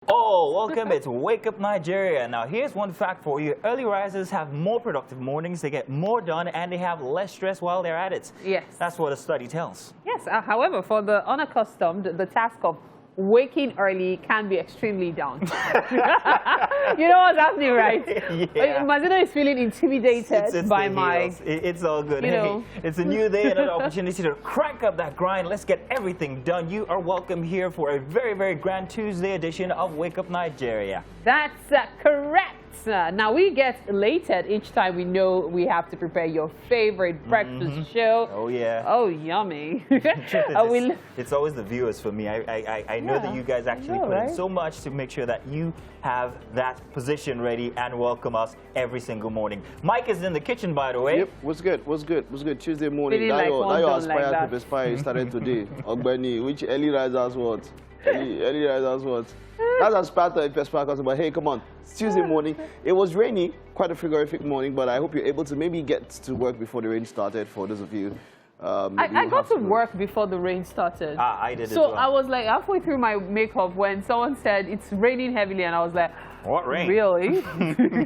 Oh, welcome. It's Wake Up Nigeria. Now, here's one fact for you. Early risers have more productive mornings, they get more done, and they have less stress while they're at it. Yes. That's what a study tells. Yes. However, for the unaccustomed, the task of waking early can be extremely daunting. You know what's happening, right? Yeah. Mazino is feeling intimidated It's by the my... heels. It's all good. You know. Hey, it's a new day, another opportunity to crank up that grind. Let's get everything done. You are welcome here for a very, very grand Tuesday edition of Wake Up Nigeria. That's correct. Now, we get elated each time we know we have to prepare your favorite breakfast show. Oh, yeah. Oh, yummy. It's always the viewers for me. I know that you guys actually put in so much to make sure that you have that position ready and welcome us every single morning. Mike is in the kitchen, by the way. Yep, what's good? What's good? What's good? Tuesday morning. Now your aspire to aspire started today. Ogbeni, which early risers what? Early risers what? That's aspire to aspire, but hey, come on. It's Tuesday morning. It was rainy, quite a frigorific morning, but I hope you're able to maybe get to work before the rain started for those of you. I got to work before the rain started. I did as so well. I was like halfway through my makeup when someone said it's raining heavily, and I was like, what rain? Really?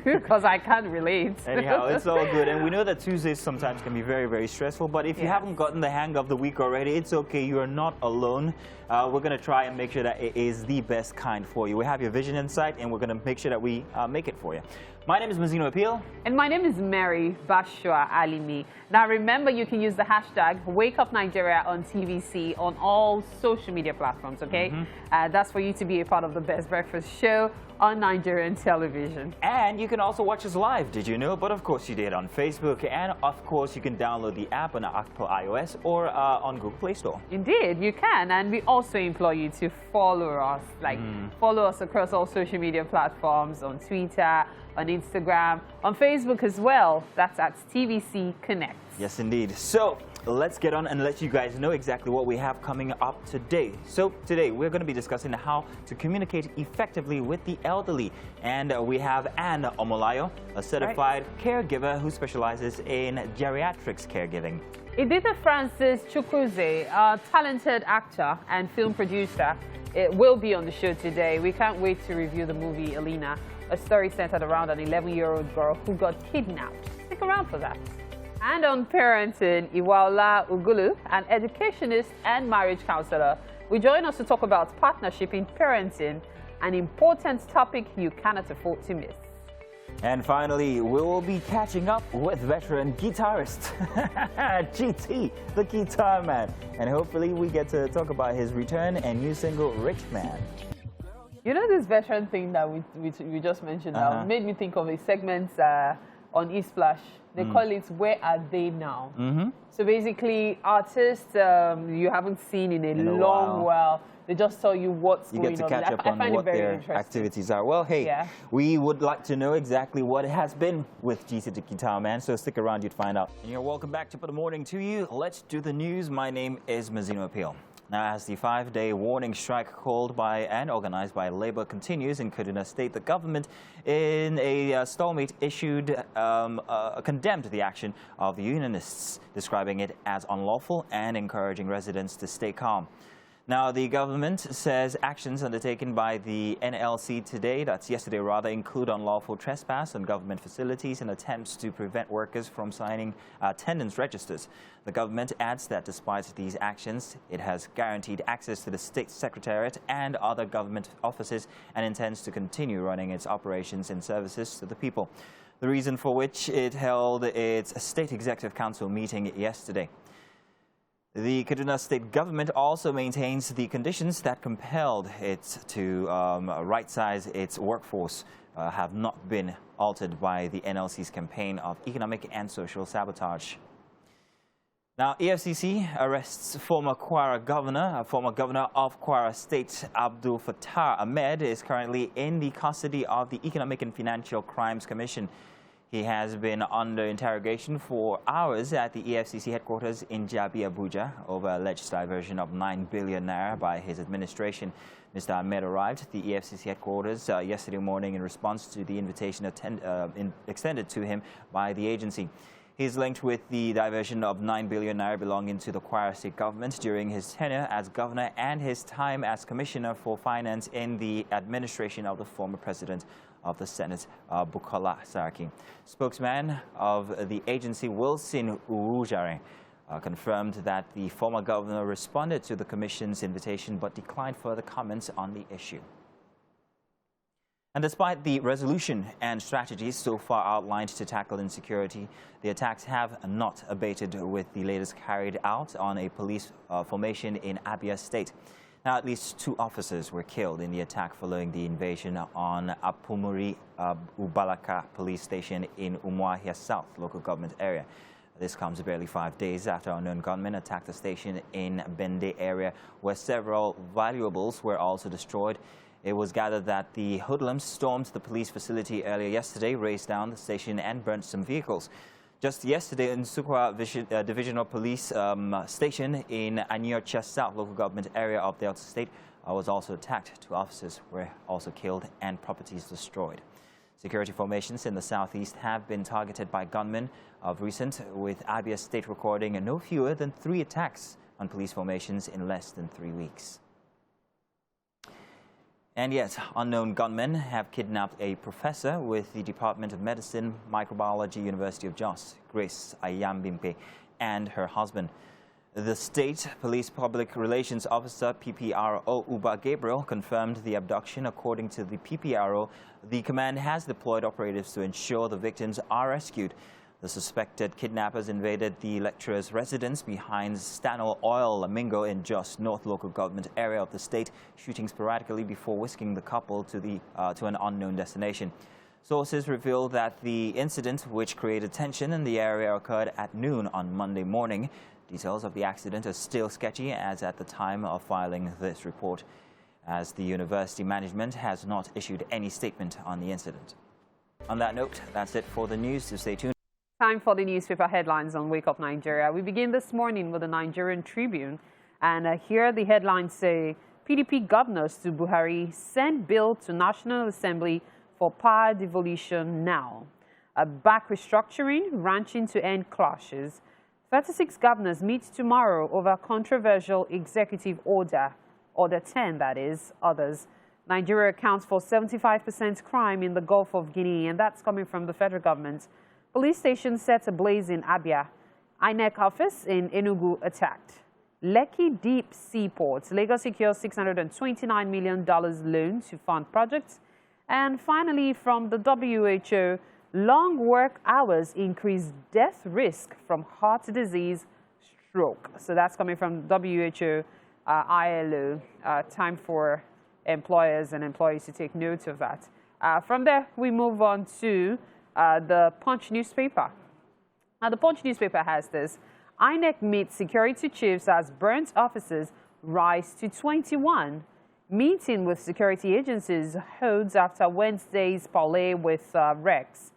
Because I can't relate. Anyhow, it's all good. And we know that Tuesdays sometimes can be very, very stressful. But if you haven't gotten the hang of the week already, it's okay. You are not alone. We're going to try and make sure that it is the best kind for you. We have your vision in sight, and we're going to make sure that we make it for you. My name is Mazino Appeal. And my name is Mary Bashua Alimi. Now remember, you can use the hashtag WakeUpNigeria on TVC on all social media platforms, okay? That's for you to be a part of the best breakfast show on Nigerian television. And you can also watch us live, did you know? But of course you did on Facebook. And of course you can download the app on Apple iOS or on Google Play Store. Indeed, you can. And we also implore you to follow us. Follow us across all social media platforms, on Twitter, on Instagram, on Facebook as well. That's at TVC Connect. Yes, indeed. So let's get on and let you guys know exactly what we have coming up today. So today we're going to be discussing how to communicate effectively with the elderly. And we have Anne Omolayo, a certified caregiver who specializes in geriatrics caregiving. Editha Francis Chukwuze, a talented actor and film producer, will be on the show today. We can't wait to review the movie Elena, a story centered around an 11-year-old girl who got kidnapped. Stick around for that. And on parenting, Iwaola Ugulu, an educationist and marriage counselor, will join us to talk about partnership in parenting, an important topic you cannot afford to miss. And finally, we will be catching up with veteran guitarist GT, the Guitar Man. And hopefully we get to talk about his return and new single, Rich Man. You know, this veteran thing that we just mentioned now made me think of a segment on eSplash. They call it Where Are They Now? So basically, artists you haven't seen in a long while. They just tell you what's going on. You get to catch up on what their activities are. Well, hey, we would like to know exactly what it has been with Gtdaguitarman, so stick around, you'd find out. And you're welcome back to Put the Morning to you. Let's do the news. My name is Mazino Appeal. Now, as the 5-day warning strike called by and organized by Labour continues in Kaduna State, the government, in a stalemate, condemned the action of the unionists, describing it as unlawful and encouraging residents to stay calm. Now, the government says actions undertaken by the NLC today, that's yesterday rather, include unlawful trespass on government facilities and attempts to prevent workers from signing attendance registers. The government adds that despite these actions, it has guaranteed access to the State Secretariat and other government offices and intends to continue running its operations and services to the people. The reason for which it held its State Executive Council meeting yesterday. The Kaduna State government also maintains the conditions that compelled it to right-size its workforce have not been altered by the NLC's campaign of economic and social sabotage. Now, EFCC arrests former governor of Kwara State, Abdul Fattah Ahmed, is currently in the custody of the Economic and Financial Crimes Commission. He has been under interrogation for hours at the EFCC headquarters in Jabi, Abuja, over alleged diversion of 9 billion naira by his administration. Mr. Ahmed arrived at the EFCC headquarters yesterday morning in response to the invitation extended to him by the agency. He's linked with the diversion of 9 billion naira belonging to the Kwara State government during his tenure as governor and his time as commissioner for finance in the administration of the former president of the Senate, Bukola Saraki. Spokesman of the agency, Wilson Uwujare, confirmed that the former governor responded to the commission's invitation but declined further comments on the issue. And despite the resolution and strategies so far outlined to tackle insecurity, the attacks have not abated, with the latest carried out on a police formation in Abia State. Now, at least 2 officers were killed in the attack following the invasion on Apumuri Ubalaka police station in Umuahia South local government area. This comes barely 5 days after unknown gunmen attacked the station in Bende area, where several valuables were also destroyed. It was gathered that the hoodlums stormed the police facility earlier yesterday, razed down the station and burnt some vehicles. Just yesterday, in Nsukka Divisional Police Station in Aniocha South local government area of Delta State was also attacked. 2 officers were also killed and properties destroyed. Security formations in the southeast have been targeted by gunmen of recent, with Abia State recording no fewer than 3 attacks on police formations in less than 3 weeks. And yet, unknown gunmen have kidnapped a professor with the Department of Medicine, Microbiology, University of Jos, Grace Ayambimpe, and her husband. The State Police Public Relations Officer, PPRO Uba Gabriel, confirmed the abduction. According to the PPRO, the command has deployed operatives to ensure the victims are rescued. The suspected kidnappers invaded the lecturer's residence behind Stanol Oil Lamingo in Jos North local government area of the state, shooting sporadically before whisking the couple to an unknown destination. Sources reveal that the incident, which created tension in the area, occurred at noon on Monday morning. Details of the accident are still sketchy as at the time of filing this report, as the university management has not issued any statement on the incident. On that note, that's it for the news. So stay tuned. Time for the newspaper headlines on Wake Up Nigeria. We begin this morning with the Nigerian Tribune, and here the headlines say, PDP governors to Buhari send bill to National Assembly for power devolution now. A back restructuring, ranching to end clashes. 36 governors meet tomorrow over controversial executive order 10, that is, others. Nigeria accounts for 75% crime in the Gulf of Guinea, and that's coming from the federal government. Police station set ablaze in Abia. INEC office in Enugu attacked. Lekki Deep Seaports. Lagos secures $629 million loan to fund projects. And finally, from the WHO, long work hours increase death risk from heart disease, stroke. So that's coming from WHO, ILO. Time for employers and employees to take note of that. From there, we move on to the Punch newspaper. Now, the Punch newspaper has this. INEC meets security chiefs as burnt officers rise to 21. Meeting with security agencies holds after Wednesday's parley with Rex.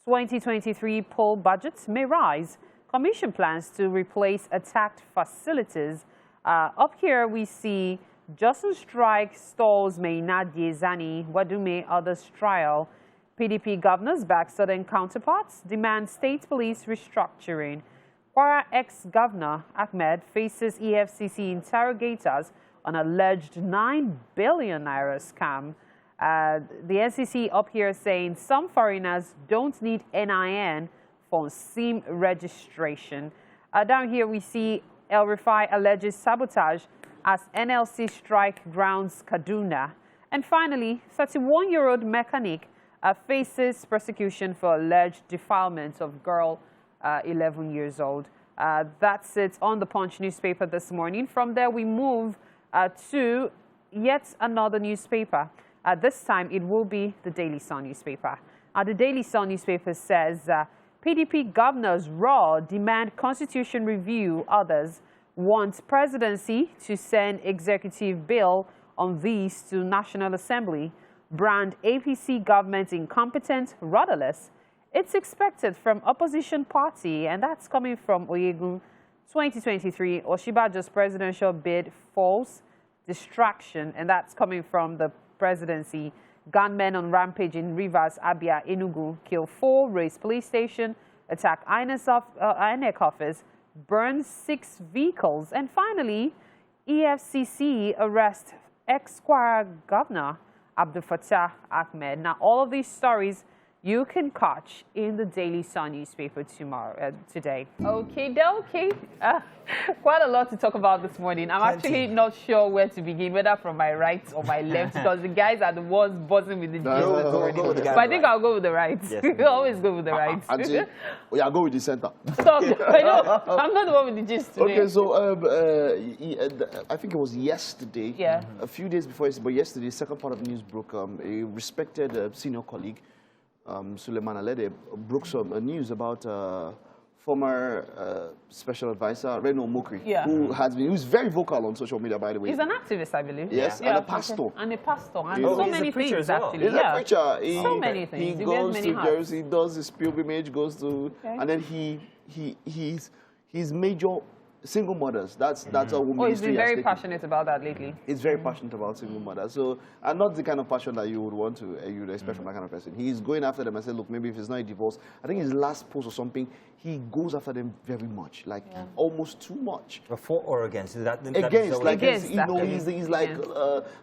2023 poll budgets may rise. Commission plans to replace attacked facilities. Up here, we see Johnson strike stalls Mainad Yezani, Wadume others trial. PDP governors back southern counterparts demand state police restructuring. Kwara ex-governor Ahmed faces EFCC interrogators on alleged 9 billion naira scam. The NCC up here saying some foreigners don't need NIN for SIM registration. Down here we see El Rufai alleges sabotage as NLC strike grounds Kaduna. And finally, 31-year-old mechanic faces prosecution for alleged defilement of girl 11 years old. That's it on the Punch newspaper this morning. From there, we move to yet another newspaper. This time, it will be the Daily Sun newspaper. The Daily Sun newspaper says, PDP governors raw demand constitution review. Others want presidency to send executive bill on these to National Assembly. Brand APC government incompetent, rudderless. It's expected from opposition party, and that's coming from Oyegun. 2023, Oshibajo's presidential bid falls, distraction, and that's coming from the presidency. Gunmen on rampage in Rivers, Abia, Enugu kill 4, raise police station, attack INEC office, burn 6 vehicles, and finally, EFCC arrest ex-Kwara Governor Abdul Fattah Ahmed. Now, all of these stories you can catch in the Daily Sun newspaper today. Okay. Quite a lot to talk about this morning. I'm actually not sure where to begin, whether from my right or my left, because the guys are the ones buzzing with the gist this morning. But I think I'll go with the right. Yes. Always go with the right. I'll go with the center. Stop. I know. I'm not the one with the gist today. Okay, so I think it was yesterday, a few days before, but yesterday, second part of the news broke. A respected senior colleague, Suleiman Alede, broke some news about former special advisor Reno Mokri, who's very vocal on social media, by the way. He's an activist, I believe. Yes, and a pastor. And a pastor. And so many things, actually. He's a preacher. So many things. He goes to Jersey, does his pilgrimage, goes to, and then he's major single mothers. That's a woman. Oh, he's been very passionate about that lately. He's very passionate about single mothers. So, and not the kind of passion that you would want to, you would expect from that kind of person. He's going after them and say, look, maybe if it's not a divorce, I think his last post or something, he goes after them very much, like almost too much. For or against? Against, like, against, you know, he's like,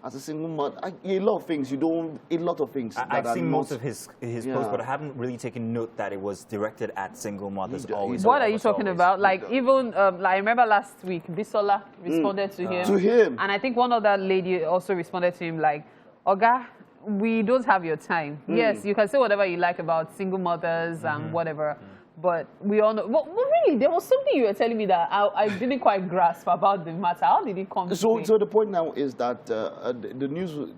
as a single mother, a lot of things, a lot of things. I've seen most of his posts, but I haven't really taken note that it was directed at single mothers always. What are you talking about? Like, even, I remember last week, Bisola responded to him. And I think one other lady also responded to him like, Oga, we don't have your time. Yes, you can say whatever you like about single mothers and whatever, but we all know. Well, really, there was something you were telling me that I didn't quite grasp about the matter. How did it come so the point now is that the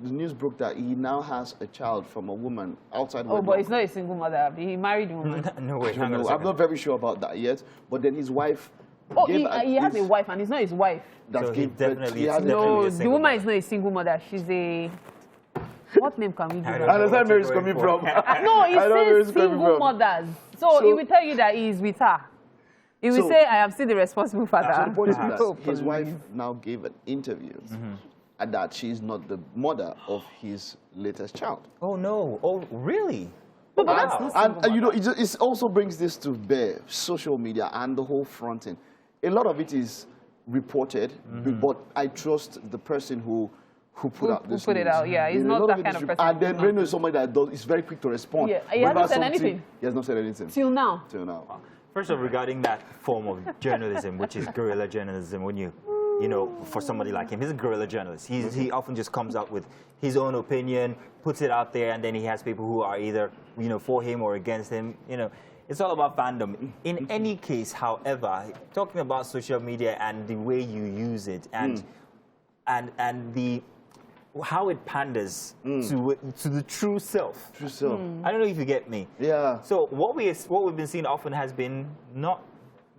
news broke that he now has a child from a woman outside wedlock. But he's not a single mother. He married a woman. No way. I'm not very sure about that yet. But then his wife. Oh, he has a wife, and it's not his wife. So definitely no, the woman is not a single mother. She's a... What name can we give her? I understand where he's coming from. No, he says single mothers. So he will tell you that he is with her. He will say, I am still the responsible father. So the point is that his wife now gave an interview and that she's not the mother of his latest child. Oh, no. Oh, really? And you know, it also brings this to bear, social media and the whole fronting. A lot of it is reported, but I trust the person who put out this news. He's not that kind of person. And then Reno is somebody that is very quick to respond. Yeah, he hasn't said anything. He has not said anything. Till now. Till now. First of all, regarding that form of journalism, which is guerrilla journalism, when you know, for somebody like him, he's a guerrilla journalist. He often just comes out with his own opinion, puts it out there, and then he has people who are either, you know, for him or against him. You know, it's all about fandom. In any case, however, talking about social media and the way you use it and the how it panders to the true self. True self. I don't know if you get me. Yeah. So what we've been seeing often has been not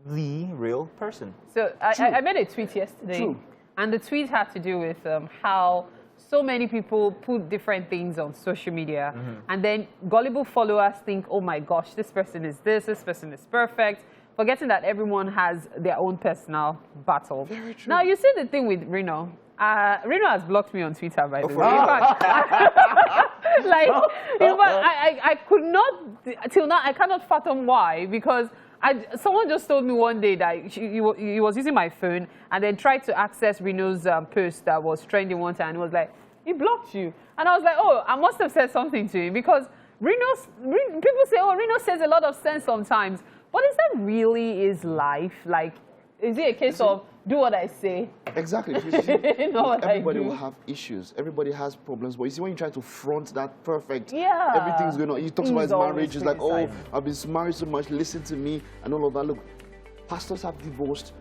the real person. So I made a tweet yesterday, and the tweet had to do with how so many people put different things on social media, and then gullible followers think, oh my gosh, this person is this person is perfect, forgetting that everyone has their own personal battle. Very true. Now, you see the thing with Reno. Reno has blocked me on Twitter, by the way. I could not, till now, I cannot fathom why, because someone just told me one day that he was using my phone and then tried to access Reno's post that was trending one time, and he was like, he blocked you. And I was like, oh, I must have said something to him, because people say, oh, Reno says a lot of sense sometimes, but is that really his life? Like, is it a case of do what I say? Exactly. Everybody will have issues. Everybody has problems. But you see, when you try to front that perfect, everything's going on. He talks about his marriage. He's like, oh, I've been married so much. Listen to me and all of that. Look, pastors have divorced.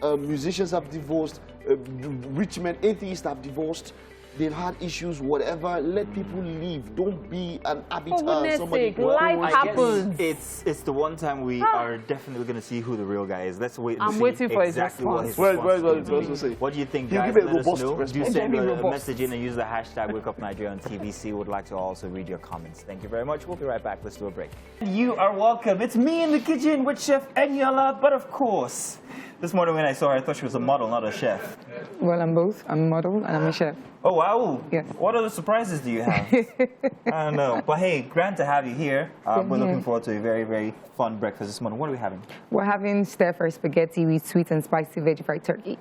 Musicians have divorced. Rich men, atheists have divorced. They've had issues, whatever. Let people leave. Don't be an arbiter. For goodness sake, life happens. It's the one time we are definitely going to see who the real guy is. Let's wait. I'm waiting for his response. What do you think, guys? Let us know. Do send a message in and use the hashtag WakeUpNigeria on TVC. Would like to also read your comments. Thank you very much. We'll be right back. Let's do a break. You are welcome. It's me in the kitchen with Chef Eniola, but of course, This morning when I saw her, I thought she was a model, not a chef. Well, I'm both. I'm a model and I'm a chef. Oh, wow. Yes. What other surprises do you have? I don't know. But hey, grand to have you here. We're looking forward to a very, very fun breakfast this morning. What are we having? We're having stir-fry spaghetti with sweet and spicy veggie fried turkey.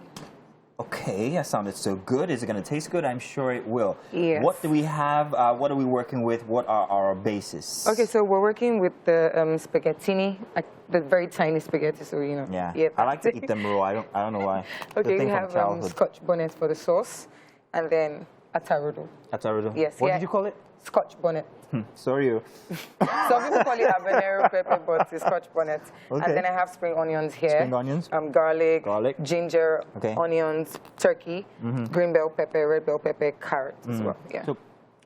Okay, that sounded so good. Is it going to taste good? I'm sure it will. Yes. What do we have? What are we working with? What are our bases? Okay, so we're working with the spaghettini, like the very tiny spaghetti, so you know. Yeah. I like to eat them raw. I don't know why. Okay, we have Scotch bonnet for the sauce, and then atarudo. Atarudo? Yes. What did you call it? Scotch bonnet. Sorry. Some people call it habanero pepper, but it's Scotch bonnet. Okay. And then I have spring onions here. Spring onions? Garlic, ginger, okay. onions, turkey, green bell pepper, red bell pepper, carrot as well. Yeah. So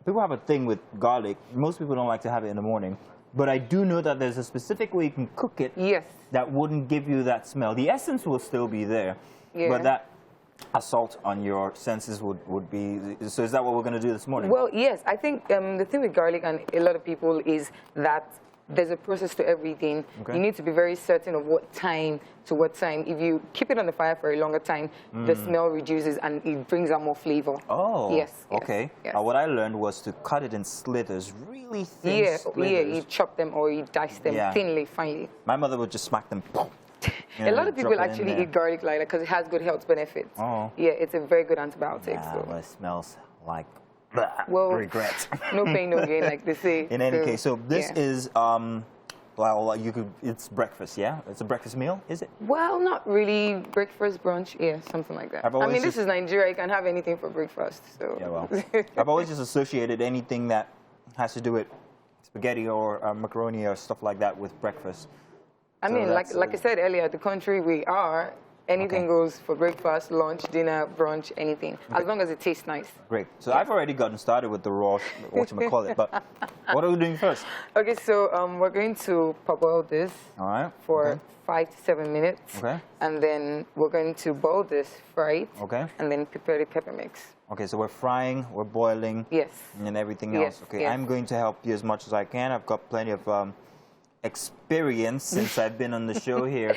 people have a thing with garlic. Most people don't like to have it in the morning. But I do know that there's a specific way you can cook it that wouldn't give you that smell. The essence will still be there, but that assault on your senses would be. So is that what we're going to do this morning? Well, yes. I think the thing with garlic and a lot of people is that there's a process to everything. Okay. You need to be very certain of what time to what time. If you keep it on the fire for a longer time, the smell reduces and it brings out more flavor. Oh, yes. Okay. Yes. What I learned was to cut it in slithers, really thin slithers. Yeah, you chop them or you dice them thinly, finely. My mother would just smack them. A lot of people actually eat garlic like that because it has good health benefits. Oh. Yeah, it's a very good antibiotic. Yeah, well, it smells like regret. No pain, no gain, like they say. In any case, so this is well, it's breakfast, yeah? It's a breakfast meal, is it? Well, not really. Breakfast, brunch, yeah, something like that. I mean, this is Nigeria. You can have anything for breakfast. So. Yeah, well, I've always just associated anything that has to do with spaghetti or macaroni or stuff like that with breakfast. I mean, like I said earlier, the country we are, anything goes for breakfast, lunch, dinner, brunch, anything, as long as it tastes nice. Great. So I've already gotten started with the raw, whatchamacallit, but what are we doing first? Okay, so we're going to parboil this for 5 to 7 minutes. Okay. And then we're going to boil this, fry it, and then prepare the pepper mix. Okay, so we're frying, we're boiling, and everything else. Okay, I'm going to help you as much as I can. I've got plenty of experience since I've been on the show here.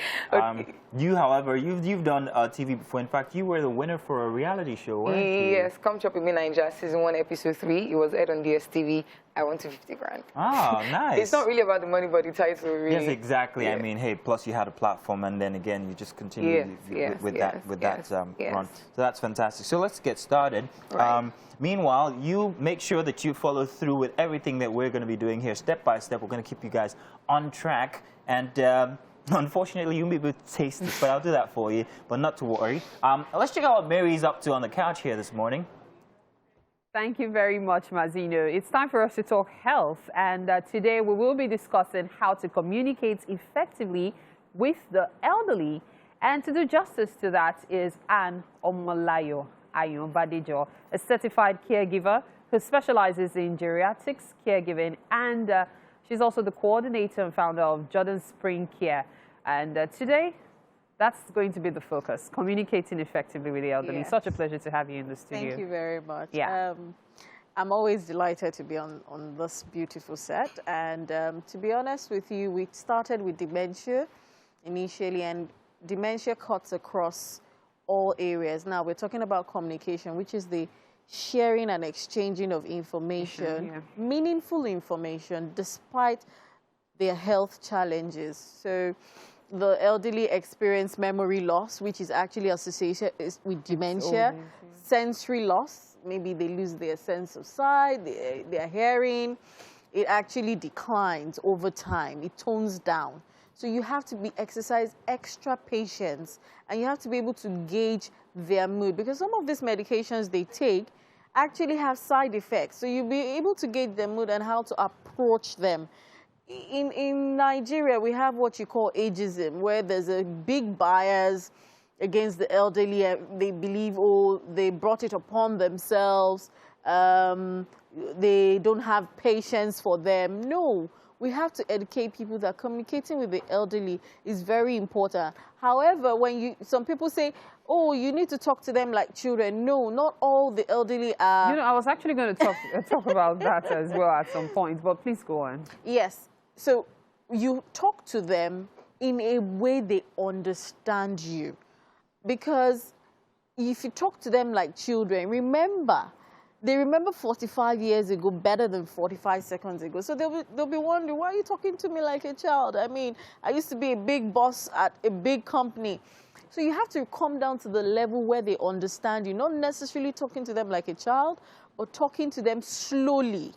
You, however, you've done TV before. In fact, you were the winner for a reality show, weren't you? Yes, Come Chop With Me Naija, season 1, episode 3. It was aired on DSTV. I won 50 grand. Ah, nice. It's not really about the money, but the title, really. Yes, exactly. I mean, hey, plus you had a platform, and then again, you just continue with that run. So that's fantastic. So let's get started. Meanwhile, you make sure that you follow through with everything that we're going to be doing here, step by step. We're going to keep you guys on track, and unfortunately, you may be tasty, but I'll do that for you. But not to worry. Let's check out what Mary's up to on the couch here this morning. Thank you very much, Mazino. It's time for us to talk health, and today we will be discussing how to communicate effectively with the elderly. And to do justice to that is Anne Omolayo Ayonbadejo, a certified caregiver who specializes in geriatrics caregiving, and she's also the coordinator and founder of Jordan Spring Care. And today, that's going to be the focus, communicating effectively with the elderly. Such a pleasure to have you in the studio. Thank you very much. Yeah. I'm always delighted to be on this beautiful set. And to be honest with you, we started with dementia initially, and dementia cuts across all areas. Now we're talking about communication, which is the sharing and exchanging of information, meaningful information, despite their health challenges. So the elderly experience memory loss, which is actually associated with dementia, sensory loss. Maybe they lose their sense of sight, their hearing. It actually declines over time. It tones down. So you have to exercise extra patience, and you have to be able to gauge their mood, because some of these medications they take actually have side effects. So you'll be able to gauge their mood and how to approach them. In Nigeria, we have what you call ageism, where there's a big bias against the elderly. They believe, oh, they brought it upon themselves. They don't have patience for them. No, we have to educate people that communicating with the elderly is very important. However, when some people say, oh, you need to talk to them like children. No, not all the elderly are. You know, I was actually going to talk about that as well at some point, but please go on. Yes. So you talk to them in a way they understand you. because if you talk to them like children, they remember 45 years ago better than 45 seconds ago. So they'll be wondering, why are you talking to me like a child? I mean, I used to be a big boss at a big company. So you have to come down to the level where they understand you, not necessarily talking to them like a child, but talking to them slowly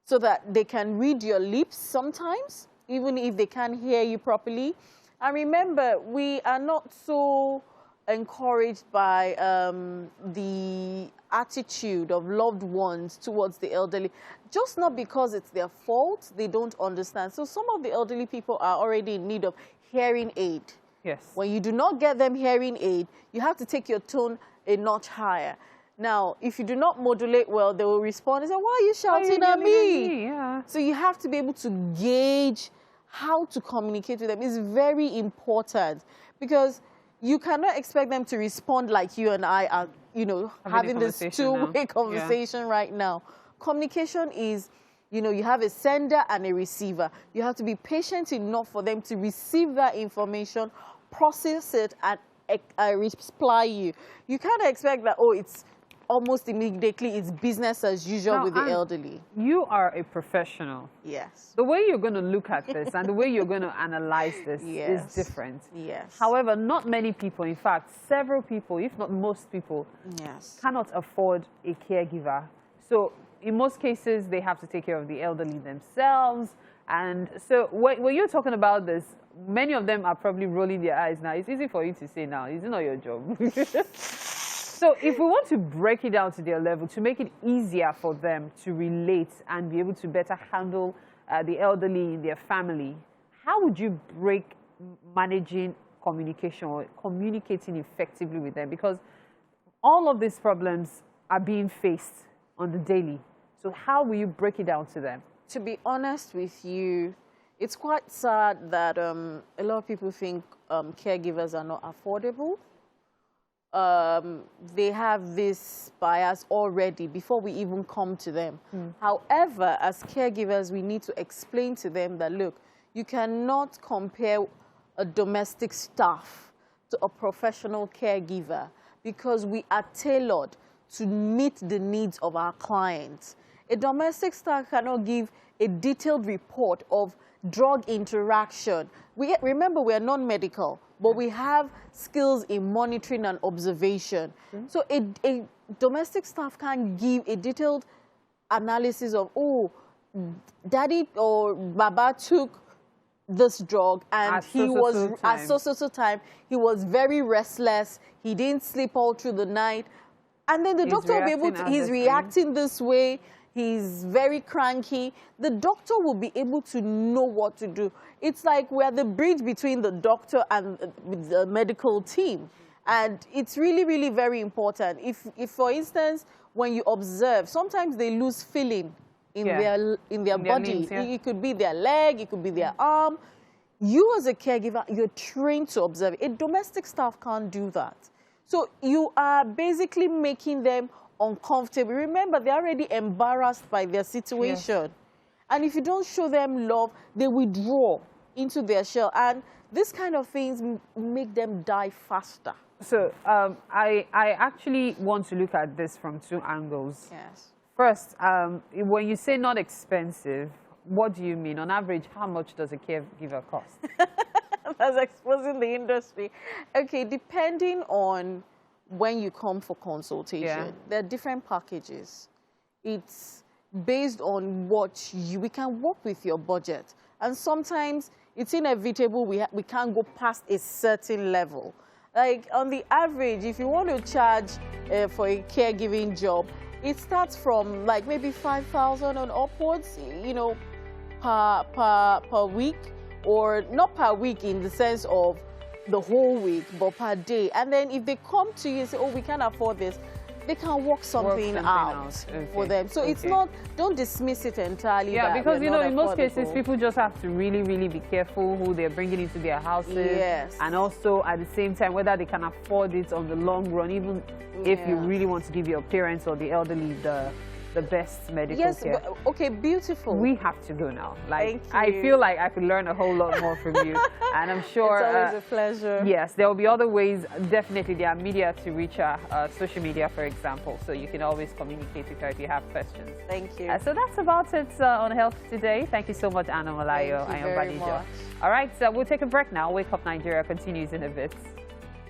so that they can read your lips sometimes, even if they can't hear you properly. And remember, we are not so encouraged by the attitude of loved ones towards the elderly, just not because it's their fault, they don't understand. So some of the elderly people are already in need of hearing aid. Yes. When you do not get them hearing aid, you have to take your tone a notch higher. Now, if you do not modulate well, they will respond and say, why are you shouting at me? Yeah. So you have to be able to gauge how to communicate with them. It's very important because you cannot expect them to respond like you and I are, you know, having this two-way conversation right now. Communication is, you know, you have a sender and a receiver. You have to be patient enough for them to receive that information, process it, and reply you. You can't expect that, oh, it's almost immediately, it's business as usual with the elderly. You are a professional. Yes. The way you're going to look at this and the way you're going to analyze this is different. Yes. However, not many people, in fact, several people, if not most people, cannot afford a caregiver. So in most cases, they have to take care of the elderly themselves. And so when you're talking about this, many of them are probably rolling their eyes now. It's easy for you to say now, it's not your job. So if we want to break it down to their level, to make it easier for them to relate and be able to better handle the elderly in their family, how would you break managing communication or communicating effectively with them? Because all of these problems are being faced on the daily. So how will you break it down to them? To be honest with you, it's quite sad that a lot of people think caregivers are not affordable. They have this bias already before we even come to them. However, as caregivers, we need to explain to them that, look, you cannot compare a domestic staff to a professional caregiver because we are tailored to meet the needs of our clients. A domestic staff cannot give a detailed report of drug interaction. Remember, we are non-medical, but we have skills in monitoring and observation. So a domestic staff can give a detailed analysis of, oh, daddy or baba took this drug and he was at so time, he was very restless, he didn't sleep all through the night. And then the doctor will be able to, he's reacting this way, he's very cranky. The doctor will be able to know what to do. It's like we're the bridge between the doctor and the medical team. And it's really, really very important. If for instance, when you observe, sometimes they lose feeling in their body. Limbs, it could be their leg, it could be their arm. You as a caregiver, you're trained to observe. A domestic staff can't do that. So you are basically making them uncomfortable. Remember, they're already embarrassed by their situation. And if you don't show them love, they withdraw into their shell. And this kind of things make them die faster. So I actually want to look at this from two angles. Yes. First, when you say not expensive, what do you mean? On average, how much does a caregiver cost? That's exposing the industry. Okay, depending on when you come for consultation, there are different packages. It's based on what we can work with your budget. And sometimes it's inevitable we can't go past a certain level. Like on the average, if you want to charge for a caregiving job, it starts from like maybe 5,000 and upwards, you know, per week, or not per week in the sense of the whole week, but per day. And then if they come to you and say, oh, we can't afford this, they can work something out for them. So it's not, don't dismiss it entirely. Yeah, because, you know, in most cases, people just have to really, really be careful who they're bringing into their houses. Yes. And also, at the same time, whether they can afford it on the long run, even if you really want to give your parents or the elderly the best medical Yes, care. but, okay, beautiful. We have to go now. Like, Thank I you. feel like I could learn a whole lot more from you, and I'm sure It's always a pleasure. Yes, there will be other ways. Definitely, there are media to reach her, social media, for example. So you can always communicate with her if you have questions. Thank you. So that's about it on Health Today. Thank you so much, Anna Malayo. Thank you I am very Badijo. much. All right, so we'll take a break now. Wake Up Nigeria continues in a bit.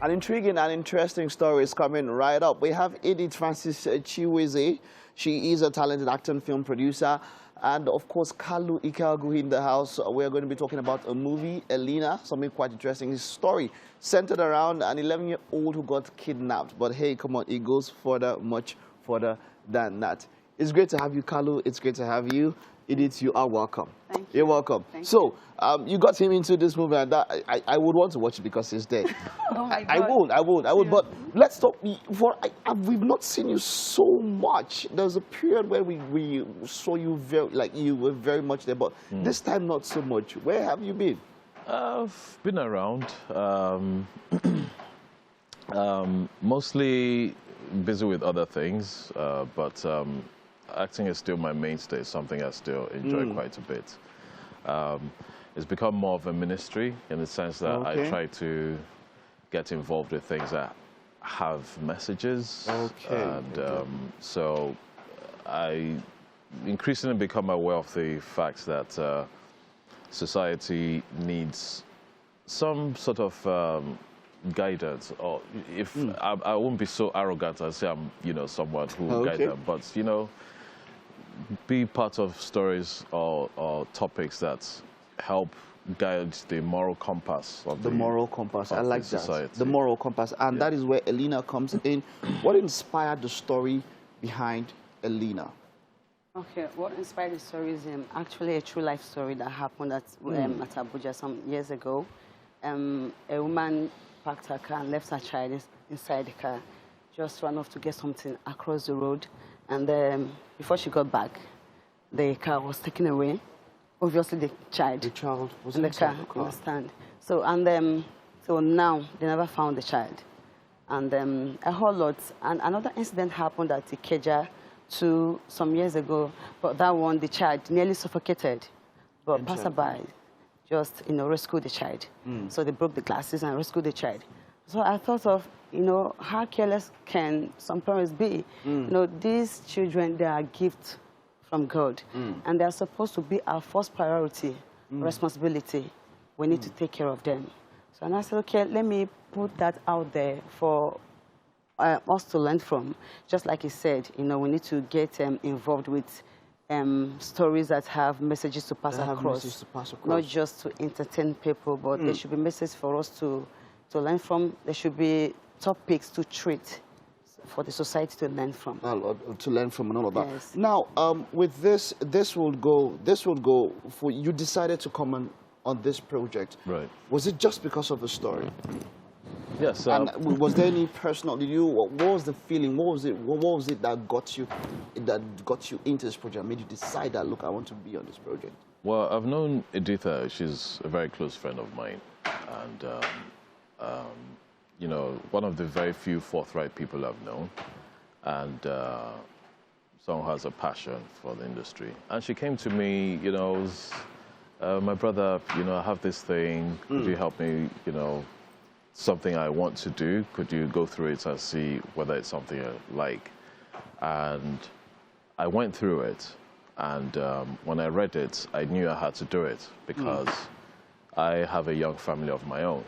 An intriguing and interesting story is coming right up. We have Edith Francis Chiweze. She is a talented actor and film producer. And, of course, Kalu Ikeagu in the house. We are going to be talking about a movie, Elena, something quite interesting. His story centered around an 11-year-old who got kidnapped. But, hey, come on, it goes further, much further than that. It's great to have you, Kalu. It's great to have you. Edith, you are welcome. Thank you. You're welcome. Thank so, you got him into this movie, and that, I would want to watch it because he's there. Oh my I would. Yeah. But let's talk. We've not seen you so much. There's a period where we saw you you were very much there, but this time not so much. Where have you been? I've been around. Mostly busy with other things, but acting is still my mainstay, something I still enjoy quite a bit. It's become more of a ministry in the sense that I try to get involved with things that have messages. So I increasingly become aware of the fact that society needs some sort of guidance, or if I won't be so arrogant and say I'm someone who will guide them, but be part of stories or topics that help guide the moral compass of the moral compass. I like that. Society. The moral compass, and that is where Elena comes in. What inspired the story behind Elena? Okay, what inspired the story is actually a true life story that happened at Abuja some years ago. A woman parked her car and left her child inside the car, just ran off to get something across the road, and before she got back, the car was taken away. Obviously, the child was in the car. Understand? So so now they never found the child, and a whole lot. And another incident happened at Ikeja some years ago, but that one the child nearly suffocated, but passerby just rescued the child. So they broke the glasses and rescued the child. So I thought of how careless can some parents be? These children, they are gifts from God, and they are supposed to be our first priority, responsibility. We need to take care of them. So and I said, okay, let me put that out there for us to learn from. Just like he said, we need to get involved with stories that have messages to pass across, not just to entertain people, but there should be messages for us to learn from. There should be topics to treat for the society to learn from. To learn from and all of that. Yes. Now, with this will go for you. Decided to come on this project. Right. Was it just because of the story? Yes. And was there any personal? What was the feeling? What was it that got you into this project? Made you decide that, look, I want to be on this project? Well, I've known Editha. She's a very close friend of mine, and one of the very few forthright people I've known, and someone who has a passion for the industry. And she came to me, my brother, I have this thing. Could you help me? Something I want to do. Could you go through it and see whether it's something I like? And I went through it, and when I read it, I knew I had to do it because I have a young family of my own.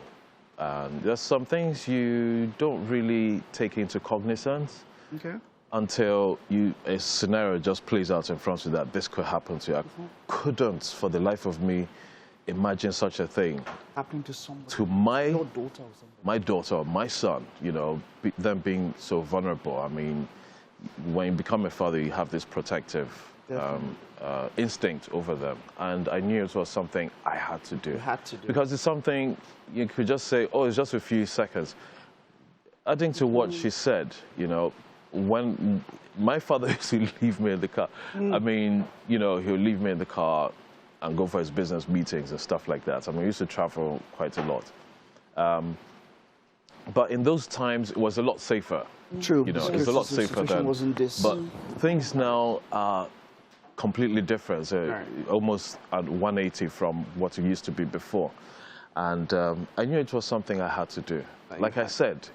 And there's some things you don't really take into cognizance until a scenario just plays out in front of you that this could happen to you. I couldn't, for the life of me, imagine such a thing happening to somebody. To my daughter or my son, them being so vulnerable. I mean, when you become a father, you have this protective instinct over them. And I knew it was something I had to do. You had to do. Because it's something you could just say, oh, it's just a few seconds. Adding to what she said, when my father used to leave me in the car, I mean, he'll leave me in the car and go for his business meetings and stuff like that. I mean, we used to travel quite a lot. But in those times, it was a lot safer. True. You know, it's a lot safer then. Wasn't this. But things now are completely different. So almost at 180 from what it used to be before. And I knew it was something I had to do. Like I said,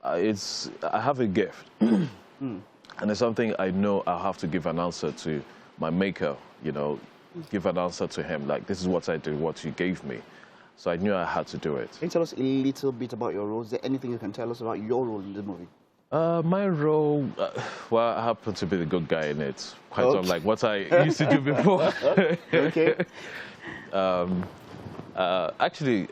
I have a gift. And it's something I know I have to give an answer to my maker, you know, give an answer to him. Like, this is what I did, what you gave me. So I knew I had to do it. Can you tell us a little bit about your role? Is there anything you can tell us about your role in the movie? My role, well, I happen to be the good guy in it. Quite unlike what I used to do before. Okay. Actually,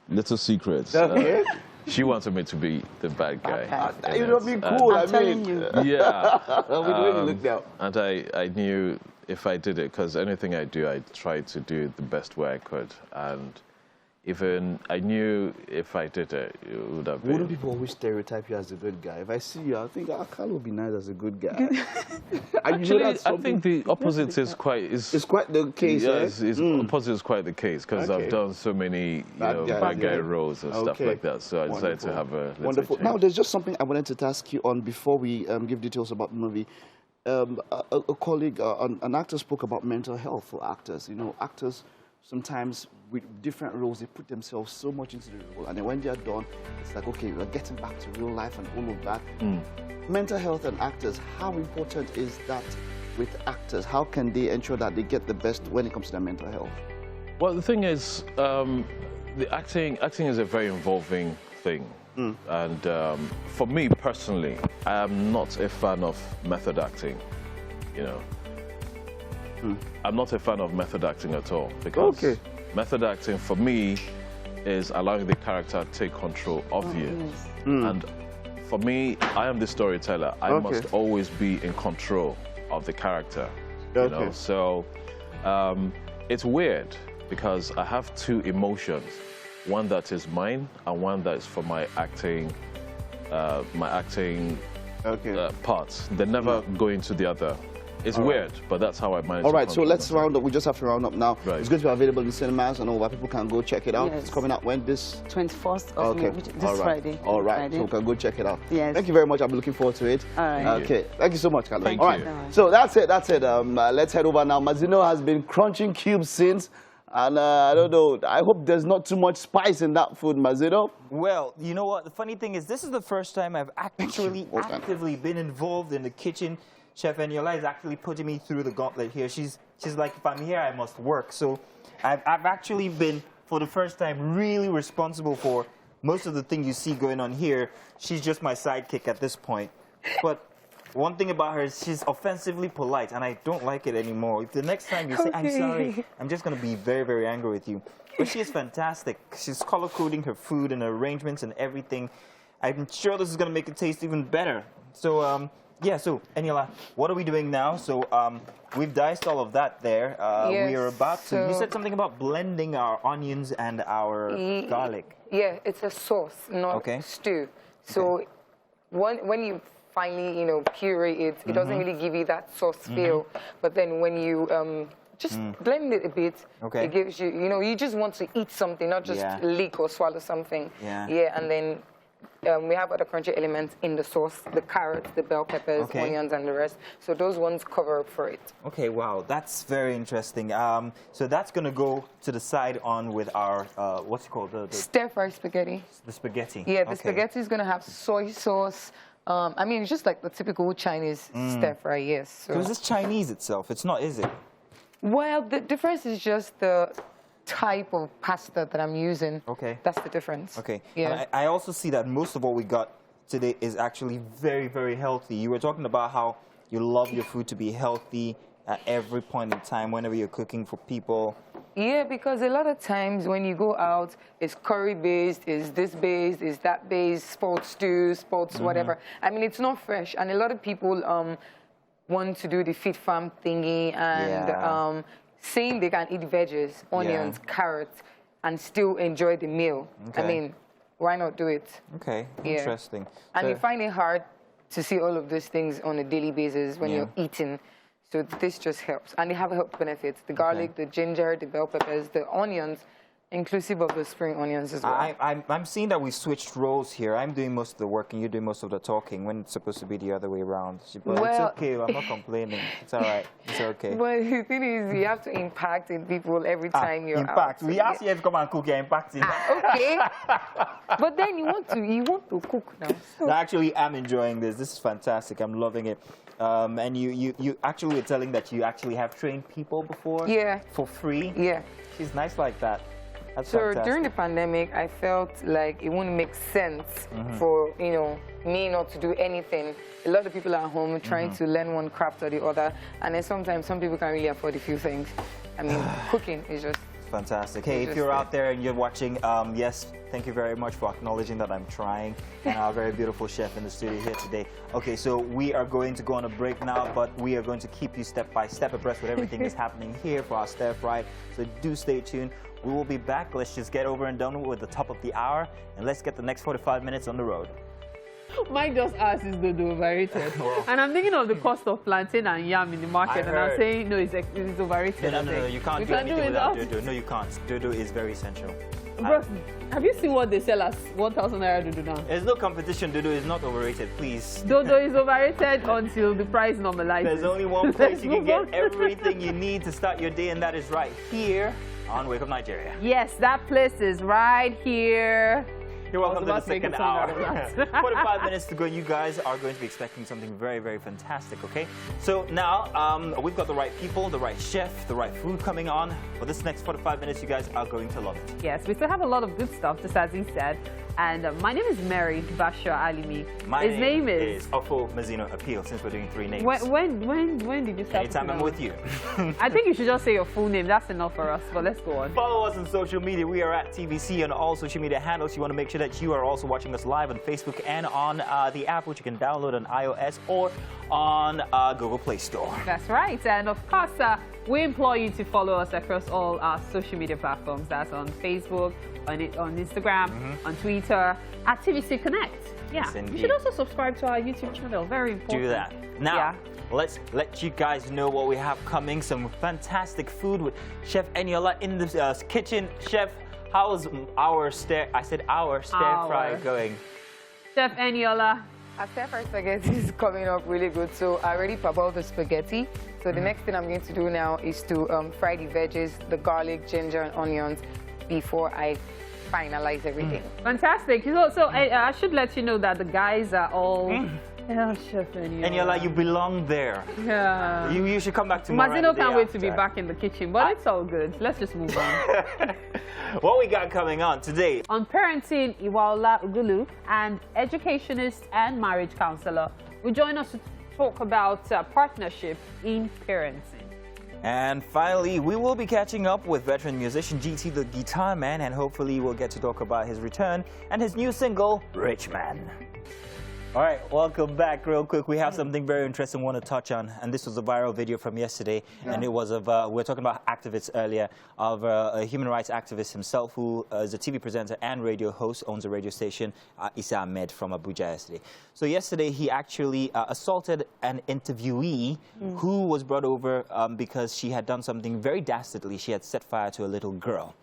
little secrets. Okay. She wanted me to be the bad guy. You know, be cool. I'm telling you. Yeah. With the way you looked out. And I knew if I did it, because anything I do, I tried to do it the best way I could. And even I knew if I did it, it would have been. Wouldn't people always stereotype you as a good guy? If I see you, I think Carl would be nice as a good guy. Actually, I think the opposite is quite. It's quite the case. Yes, opposite is quite the case because I've done so many bad guy roles and stuff like that. So I decided to have a wonderful. Now, there's just something I wanted to ask you on before we give details about the movie. A colleague, an actor, spoke about mental health for actors. You know, actors sometimes with different roles, they put themselves so much into the role, and then when they're done, it's like, okay, we're getting back to real life and all of that. Mental health and actors, how important is that with actors? How can they ensure that they get the best when it comes to their mental health? Well, the thing is, the acting is a very involving thing. And for me personally, I am not a fan of method acting, you know. I'm not a fan of method acting at all, because method acting for me is allowing the character to take control of you. And for me, I am the storyteller. I must always be in control of the character, you know. So it's weird because I have two emotions. One that is mine and one that is for my acting parts. They never go into the other. It's weird, but that's how I manage. All right, so let's round up. We just have to round up now. Right. It's going to be available in cinemas and all where people can go check it out. Yes. It's coming out when this? 21st of this Friday. All right, so we can go check it out. Yes. Thank you very much. I'll be looking forward to it. All right. Okay. Thank you so much, Carla. Thank all right. you. So that's it. Let's head over now. Mazino has been crunching cubes since. And I don't know, I hope there's not too much spice in that food, Mazino. Well, you know what? The funny thing is, this is the first time I've actually actively been involved in the kitchen. Chef Eniola is actually putting me through the gauntlet here. She's like, if I'm here, I must work. So I've actually been, for the first time, really responsible for most of the things you see going on here. She's just my sidekick at this point. But one thing about her is she's offensively polite, and I don't like it anymore. If the next time you say, I'm sorry, I'm just going to be very, very angry with you. But she is fantastic. She's color-coding her food and her arrangements and everything. I'm sure this is going to make it taste even better. So, yeah, so, Eniola, what are we doing now? So, we've diced all of that there. Yes, we are about to... You said something about blending our onions and our garlic. Yeah, it's a sauce, not stew. So, when you finally, you know, puree it, it doesn't really give you that sauce feel. But then when you just blend it a bit, it gives you, you know, you just want to eat something, not just lick or swallow something. Yeah, and then we have other crunchy elements in the sauce, the carrots, the bell peppers, onions, and the rest. So those ones cover up for it. Okay, wow, that's very interesting. So that's going to go to the side on with our, what's it called? The stir-fry spaghetti. The spaghetti. Yeah, the spaghetti is going to have soy sauce. I mean, it's just like the typical Chinese stir-fry, yes. So is this Chinese itself? It's not, is it? Well, the difference is just the type of pasta that I'm using. That's the difference. Yeah. And I also see that most of what we got today is actually very, very healthy. You were talking about how you love your food to be healthy at every point in time whenever you're cooking for people. Yeah, because a lot of times when you go out, it's curry-based, it's this based, it's that based, spoiled stew, spoiled whatever. I mean, it's not fresh. And a lot of people want to do the fit farm thingy and saying they can eat veggies, onions, carrots, and still enjoy the meal. I mean, why not do it? Interesting. And you find it hard to see all of those things on a daily basis when you're eating. So this just helps. And they have health benefits. The garlic, the ginger, the bell peppers, the onions, Inclusive of the spring onions as well. I'm seeing that we switched roles here. I'm doing most of the work and you're doing most of the talking when it's supposed to be the other way around. But it's okay. I'm not complaining. It's all right. It's okay. But the thing is, you have to impact in people every time you're impact. out. We asked you to come and cook. You're impacting. Okay. But then you want to cook now. So. Actually, I'm enjoying this. This is fantastic. I'm loving it. And you actually are telling that you actually have trained people before? Yeah. For free? Yeah. She's nice like that. That's so fantastic. during the pandemic, I felt like it wouldn't make sense for, you know, me not to do anything. A lot of people are at home trying to learn one craft or the other. And then sometimes some people can't really afford a few things. I mean, cooking is just... Fantastic. Hey, if you're out there and you're watching, yes, thank you very much for acknowledging that I'm trying. And our very beautiful chef in the studio here today. Okay, so we are going to go on a break now, but we are going to keep you step by step abreast with everything that's happening here for our stir fry. So do stay tuned. We will be back. Let's just get over and done with the top of the hour, and let's get the next 45 minutes on the road. Mike just asked, is dodo overrated? And I'm thinking of the cost of plantain and yam in the market, and I'm saying, no, it's overrated. No, you can't do anything without dodo. No, you can't. Dodo is very essential. Bro, have you seen what they sell as 1,000 naira dodo now? There's no competition. Dodo is not overrated, please. Dodo is overrated until the price normalizes. There's only one place you can get everything you need to start your day, and that is right here on Wake Up Nigeria. Yes, that place is right here. You're welcome to the second hour. 45 minutes to go. You guys are going to be expecting something very, very fantastic, okay? So now we've got the right people, the right chef, the right food coming on. For this next 45 minutes, you guys are going to love it. Yes, we still have a lot of good stuff, just as he said. And my name is Mary Bashir Alimi. His name is Ofo Mazino Appeal, since we're doing 3 names. When did you start? Anytime I'm with you. I think you should just say your full name. That's enough for us. But let's go on. Follow us on social media. We are at TVC on all social media handles. You want to make sure that you are also watching us live on Facebook and on the app, which you can download on iOS or on Google Play Store. That's right. And of course, we implore you to follow us across all our social media platforms. That's on Facebook, on Instagram, on Twitter, at TVC Connect. Yeah. Yes, you should also subscribe to our YouTube channel. Very important. Do that. Now, let's let you guys know what we have coming. Some fantastic food with Chef Eniola in the kitchen. Chef, how's our stir fry going? Chef Eniola. Our stir fry spaghetti is coming up really good. So I already parboiled the spaghetti. So the next thing I'm going to do now is to fry the veggies, the garlic, ginger, and onions before I finalize everything. Fantastic. So I should let you know that the guys are all... Yeah, Chef Eniola. Eniola, you belong there. Yeah. You should come back tomorrow. Mazino can't wait to be back in the kitchen, but it's all good. Let's just move on. What we got coming on today? On parenting, Iwaola Ugulu, and educationist and marriage counselor, will join us to talk about partnership in parenting. And finally, we will be catching up with veteran musician Gtdaguitarman, and hopefully we'll get to talk about his return and his new single, Rich Man. All right, welcome back. Real quick, we have something very interesting we want to touch on, and this was a viral video from yesterday, and it was of, we were talking about activists earlier, of a human rights activist himself who is a TV presenter and radio host, owns a radio station, Issa Ahmed from Abuja yesterday. So yesterday, he actually assaulted an interviewee who was brought over because she had done something very dastardly. She had set fire to a little girl.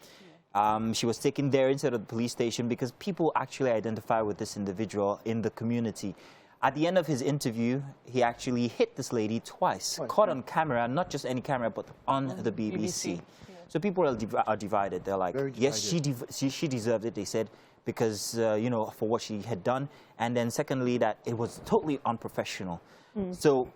She was taken there instead of the police station because people actually identify with this individual in the community. At the end of his interview, he actually hit this lady twice, caught on camera, not just any camera, but on the BBC. So people are divided. They're like, yes, she deserved it, they said, because, you know, for what she had done. And then secondly, that it was totally unprofessional. So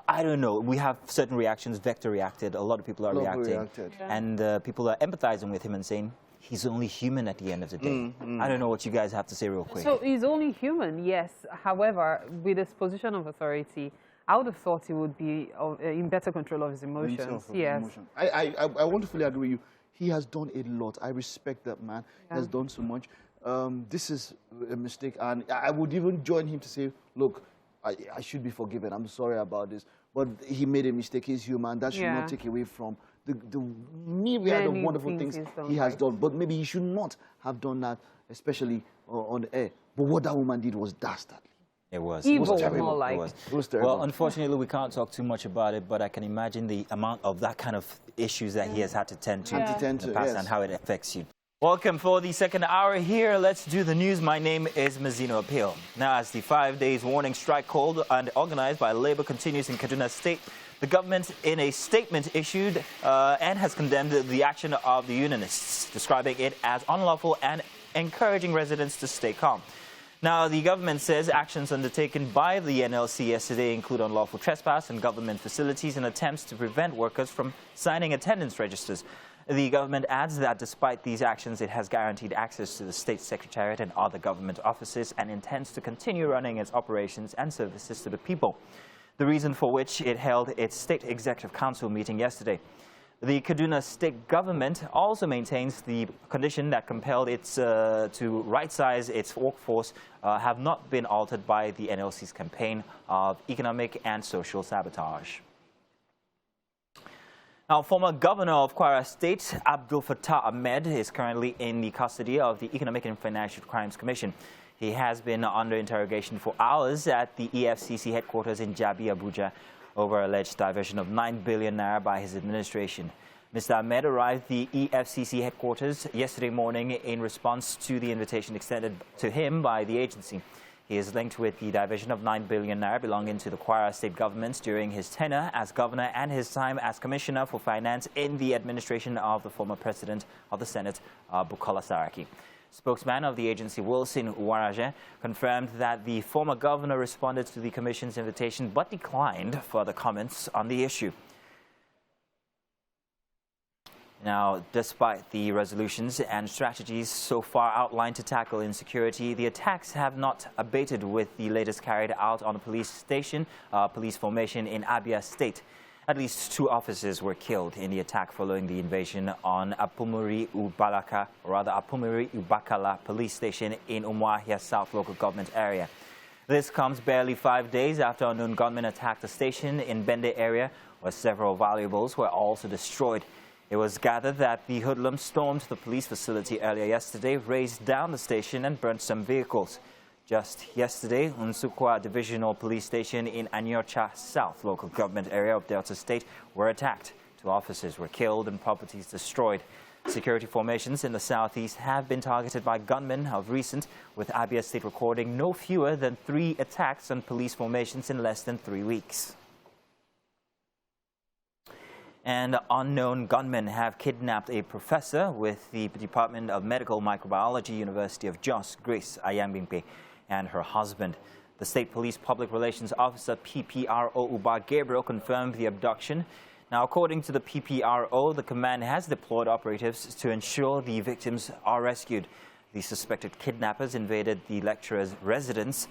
I don't know. We have certain reactions. Vector reacted. A lot of people are reacting. And people are empathizing with him and saying, he's only human at the end of the day. I don't know what you guys have to say real quick. So he's only human, yes. However, with his position of authority, I would have thought he would be in better control of his emotions. Yes. I want to fully agree with you. He has done a lot. I respect that man. He has done so much. This is a mistake. And I would even join him to say, look, I should be forgiven. I'm sorry about this. But he made a mistake. He's human. That should not take away from the myriad of wonderful things he has done. But maybe he should not have done that, especially on the air. But what that woman did was dastardly. It was. Evil, It was more like. It was terrible. Well, unfortunately, we can't talk too much about it, but I can imagine the amount of that kind of issues that he has had to tend to in the past and how it affects you. Welcome for the second hour here. Let's do the news. My name is Mazino Appeal. Now, as the 5 days warning strike called and organized by Labour continues in Kaduna State, the government, in a statement issued and has condemned the action of the unionists, describing it as unlawful and encouraging residents to stay calm. Now, the government says actions undertaken by the NLC yesterday include unlawful trespass in government facilities and attempts to prevent workers from signing attendance registers. The government adds that despite these actions, it has guaranteed access to the State Secretariat and other government offices and intends to continue running its operations and services to the people, the reason for which it held its State Executive Council meeting yesterday. The Kaduna State government also maintains the condition that compelled it to right-size its workforce have not been altered by the NLC's campaign of economic and social sabotage. Now, former governor of Kwara State, Abdul Fattah Ahmed, is currently in the custody of the Economic and Financial Crimes Commission. He has been under interrogation for hours at the EFCC headquarters in Jabi, Abuja, over alleged diversion of 9 billion naira by his administration. Mr. Ahmed arrived at the EFCC headquarters yesterday morning in response to the invitation extended to him by the agency. He is linked with the diversion of 9 billion naira belonging to the Kwara State government during his tenure as governor and his time as Commissioner for Finance in the administration of the former President of the Senate, Bukola Saraki. Spokesman of the agency, Wilson Uwaraje, confirmed that the former governor responded to the Commission's invitation but declined further comments on the issue. Now, despite the resolutions and strategies so far outlined to tackle insecurity, the attacks have not abated, with the latest carried out on a police formation in Abia State. At least 2 officers were killed in the attack following the invasion on Apumuri Ubakala police station in Umuahia South local government area. This comes barely 5 days after unknown gunmen attacked a station in Bende area, where several valuables were also destroyed. It was gathered that the hoodlums stormed the police facility earlier yesterday, razed down the station and burnt some vehicles. Just yesterday, Unsukwa Divisional Police Station in Anyocha South local government area of Delta State were attacked. 2 officers were killed and properties destroyed. Security formations in the southeast have been targeted by gunmen of recent, with Abia State recording no fewer than 3 attacks on police formations in less than 3 weeks. And unknown gunmen have kidnapped a professor with the Department of Medical Microbiology, University of Jos, Grace Ayangbimpe, and her husband. The State Police Public Relations Officer, PPRO Uba Gabriel, confirmed the abduction. Now, according to the PPRO, the command has deployed operatives to ensure the victims are rescued. The suspected kidnappers invaded the lecturer's residence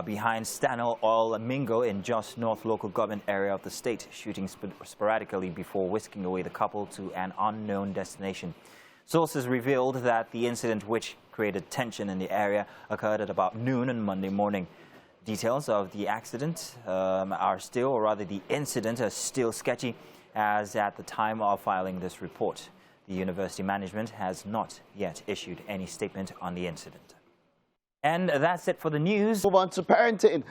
behind Stanel Oil Mingo in Jos North local government area of the state, shooting sporadically before whisking away the couple to an unknown destination. Sources revealed that the incident, which created tension in the area, occurred at about noon on Monday morning. Details of the accident the incident are still sketchy, as at the time of filing this report. The university management has not yet issued any statement on the incident. And that's it for the news. Move on to parenting.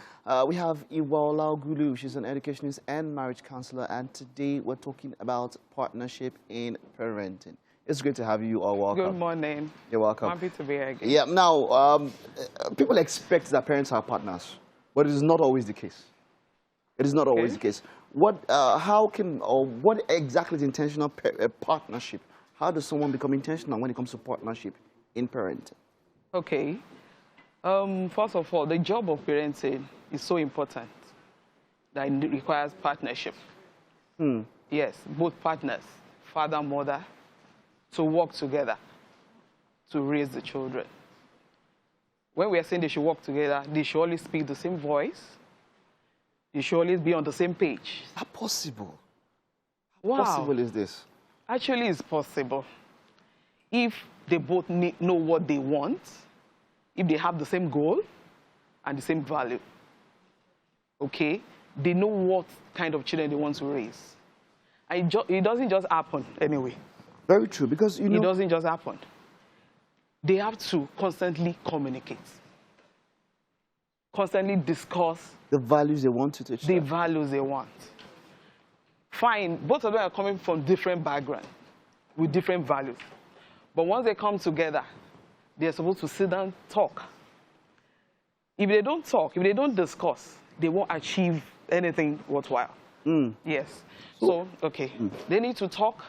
We have Iwola Gulu. She's an educationist and marriage counselor. And today we're talking about partnership in parenting. It's great to have you all. Welcome. Good morning. You're welcome. Happy to be here again. Yeah. Now, people expect that parents are partners, but it is not always the case. It is not always the case. What exactly is intentional partnership? How does someone become intentional when it comes to partnership in parenting? Okay. First of all, the job of parenting is so important that it requires partnership. Yes, both partners, father, mother, to work together to raise the children. When we are saying they should work together, they should always speak the same voice. They should always be on the same page. How possible? Wow. How possible is this? Actually, it's possible. If they both know what they want, if they have the same goal and the same value, okay, they know what kind of children they want to raise. And it doesn't just happen anyway. Very true, because you know... It doesn't just happen. They have to constantly communicate. constantly discuss the values they want to teach. The values they want. Fine, both of them are coming from different backgrounds with different values. But once they come together, they're supposed to sit down and talk. If they don't talk, if they don't discuss, they won't achieve anything worthwhile. Yes. So, okay, they need to talk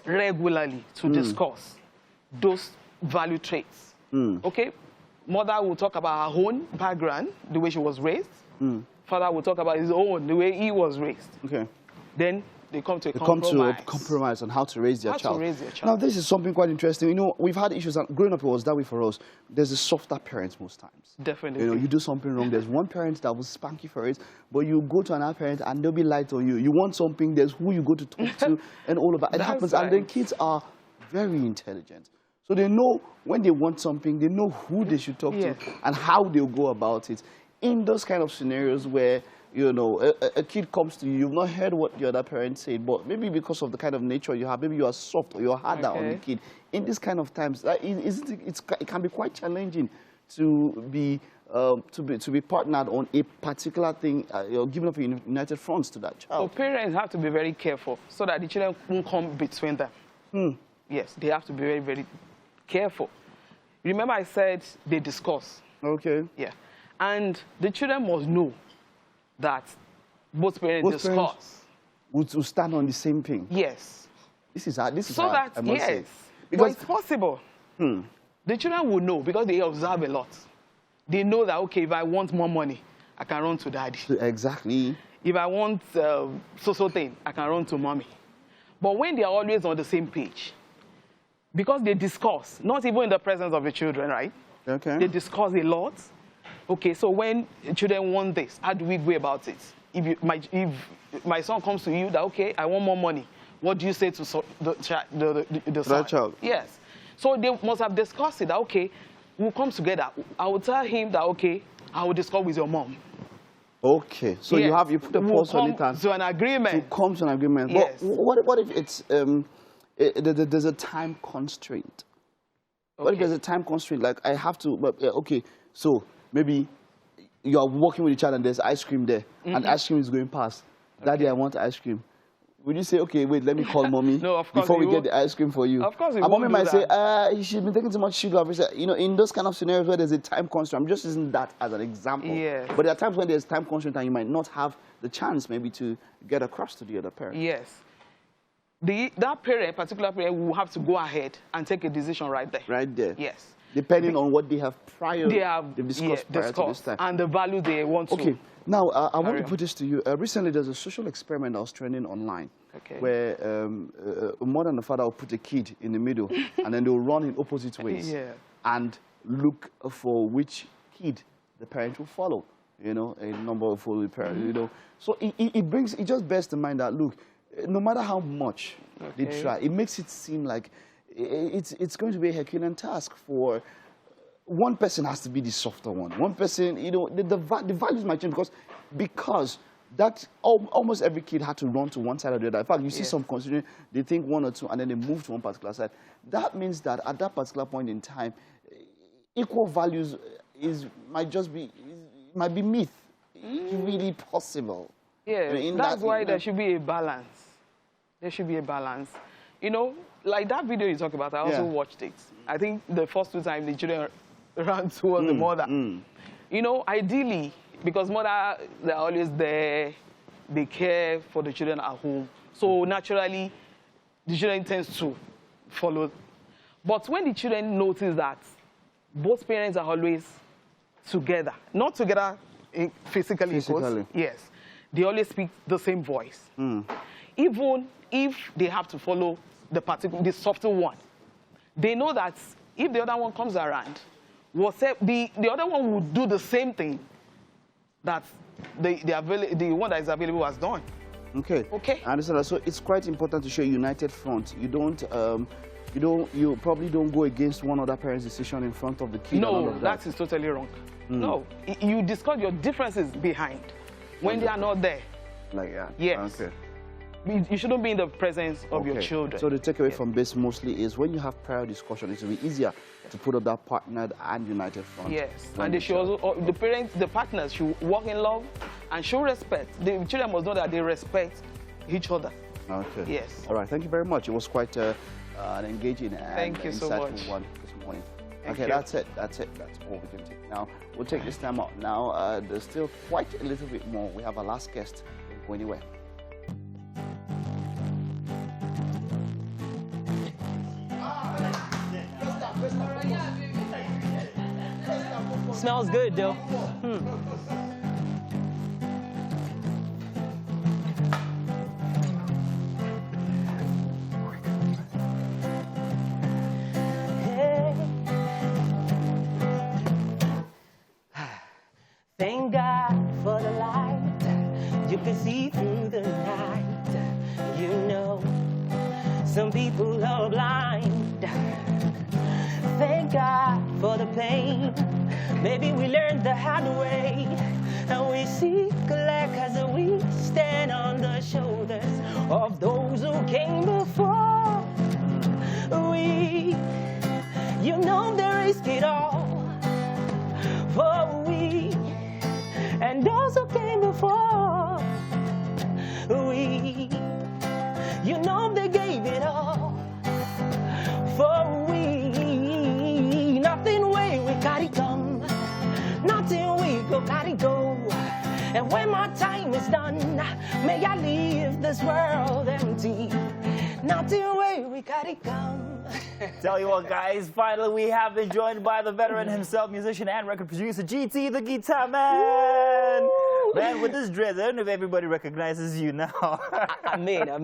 regularly to discuss those value traits. Okay? Mother will talk about her own background, the way she was raised. Father will talk about his own, the way he was raised. Okay. Then they come to a compromise on how to raise their child. Now, this is something quite interesting. You know, we've had issues, and growing up it was that way for us. There's a softer parents most times. Definitely. You know, you do something wrong, there's one parent that will spank you for it, but you go to another parent and they'll be light on you. You want something, there's who you go to talk to, and all of that. It happens, right. And then kids are very intelligent. So they know when they want something, they know who they should talk to and how they'll go about it. In those kind of scenarios where, you know, a kid comes to you, you've not heard what the other parent said, but maybe because of the kind of nature you have, maybe you are soft or you're harder on the kid. In this kind of times, it can be quite challenging to be partnered on a particular thing, giving up united fronts to that child. So parents have to be very careful so that the children won't come between them. Yes, they have to be very, very careful. Remember I said they discuss. Okay. Yeah. And the children must know that both parents discuss. Would stand on the same thing. Yes. This is hard. This is so hard, that, yes, because it's possible. The children will know because they observe a lot. They know that, okay, if I want more money, I can run to daddy. Exactly. If I want so thing, I can run to mommy. But when they are always on the same page, because they discuss, not even in the presence of the children, right? Okay. They discuss a lot. Okay, so when children want this, how do we go about it? If my son comes to you that, okay, I want more money, what do you say to the son? Child. Yes. So they must have discussed it that, okay, we'll come together. I will tell him that, okay, I will discuss with your mom. Okay, so you put a pause on it and to an agreement. To come to an agreement. Yes. What if it's there's a time constraint? Okay. What if there's a time constraint? Like I have to, okay, so maybe you are walking with each other and there's ice cream there, and ice cream is going past. Daddy, I want ice cream. Would you say, okay, wait, let me call mommy no, of course before we get the ice cream for you? Of course, and mommy might say, she's been taking too much sugar. You know, in those kind of scenarios where there's a time constraint, I'm just using that as an example. Yes. But there are times when there's time constraint and you might not have the chance maybe to get across to the other parent. Yes. That parent, particular parent, will have to go ahead and take a decision right there. Right there. Yes. Depending on what they have they've discussed prior to this time. And the value they want to. Okay. Now, I want to put this to you. Recently, there's a social experiment that was trending online where a mother and a father will put a kid in the middle and then they'll run in opposite ways and look for which kid the parent will follow. You know, a number of following parents, you know. So it just bears in mind that, look, no matter how much they try, it makes it seem like it's going to be a Herculean task for one person has to be the softer one. One person, you know, the values might change because that almost every kid had to run to one side or the other. In fact, you see some considering they think one or two and then they move to one particular side. That means that at that particular point in time, equal values might be myth. It's really possible. Yeah, that's why there should be a balance. There should be a balance. You know, like that video you talk about, I also watched it. I think the first 2 times the children ran towards the mother. You know, ideally, because mother, they're always there, they care for the children at home. So naturally, the children tends to follow. But when the children notice that both parents are always together, not together physically. Yes, they always speak the same voice. Even if they have to follow the softer one, they know that if the other one comes around, the other one will do the same thing that the one that is available has done. Okay. Okay. I understand. So it's quite important to show a united front. You probably don't go against one other parent's decision in front of the kid. No, that is totally wrong. No, you discuss your differences behind when they are not there. Like that. Yes. Okay. you shouldn't be in the presence of your children. So the takeaway from this mostly is when you have prior discussion, it will be easier to put up that partnered and united front. Yes, and they should also, the parents, the partners should walk in love and show respect. The children must know that they respect each other. Okay. Yes. All right, thank you very much. It was quite an engaging and insightful one this morning. Okay, that's it. That's all we can take now. We'll take this time out now. There's still quite a little bit more. We have our last guest. Don't go anywhere. Smells good, though. Thank God for the light. You can see through the night. You know, some people are blind. Thank God for the pain. Maybe we learned the hard way. And we seek collect as we stand on the shoulders of those who came before. You know, they risk it all for we and those who came before. You know, they gave it all for we. Nothing way we carry come, nothing we go carry go. And when my time is done, may I leave this world empty. Nothing way we carry come. Tell you what, guys, finally we have been joined by the veteran himself, musician and record producer, GT the Guitar Man. Man, with this dress, I don't know if everybody recognizes you now. I mean. But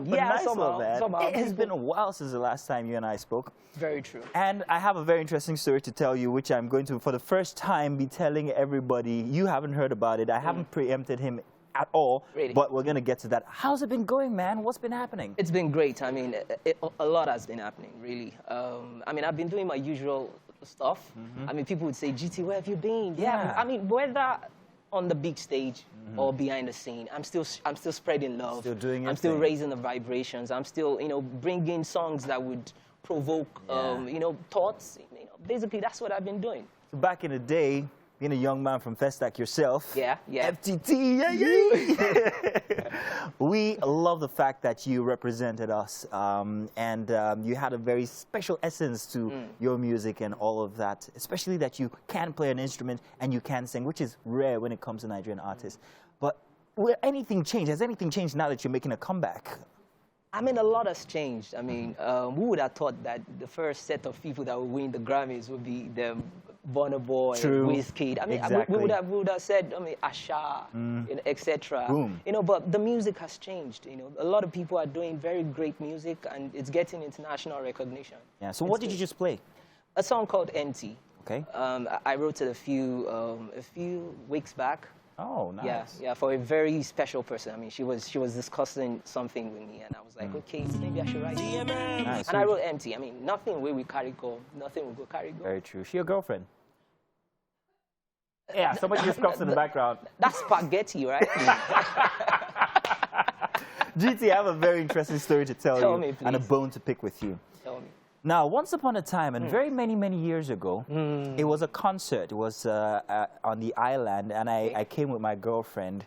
Yeah, nice somehow. It has been a while since the last time you and I spoke. Very true. And I have a very interesting story to tell you, which I'm going to, for the first time, be telling everybody. You haven't heard about it. I haven't preempted him at all, really? But we're going to get to that. How's it been going, man? What's been happening? It's been great. I mean, a lot has been happening, really. I mean, I've been doing my usual stuff. I mean, people would say, GT, where have you been? Yeah. I mean, whether on the big stage or behind the scene, I'm still spreading love. Still doing your I'm still thing. raising the vibrations. I'm still, bringing songs that would provoke, thoughts. Basically, that's what I've been doing. So back in the day, being a young man from Festac yourself, FTT, we love the fact that you represented us, and you had a very special essence to your music and all of that, especially that you can play an instrument and you can sing, which is rare when it comes to Nigerian artists. But will anything change? Has anything changed now that you're making a comeback? I mean, a lot has changed. I mean, who would have thought that the first set of people that would win the Grammys would be them, Burna Boy, Wizkid. I mean, exactly. we would have said, I mean, Asha, etc. But the music has changed. A lot of people are doing very great music, and it's getting international recognition. Yeah. So what did you just play? A song called Empty. Okay. I wrote it a few weeks back. Oh, nice. Yeah, for a very special person. I mean, she was discussing something with me, and I was like, okay, maybe I should write it. Nice. And I wrote Empty. I mean, nothing will carry go, nothing will go carry go. Very true. She your girlfriend? Yeah, somebody just coughs in the background. That's spaghetti, right? GT, I have a very interesting story to tell you me, please. and a bone to pick with you. Tell me. Now, once upon a time, and very many years ago, it was a concert. It was on the island, and I came with my girlfriend,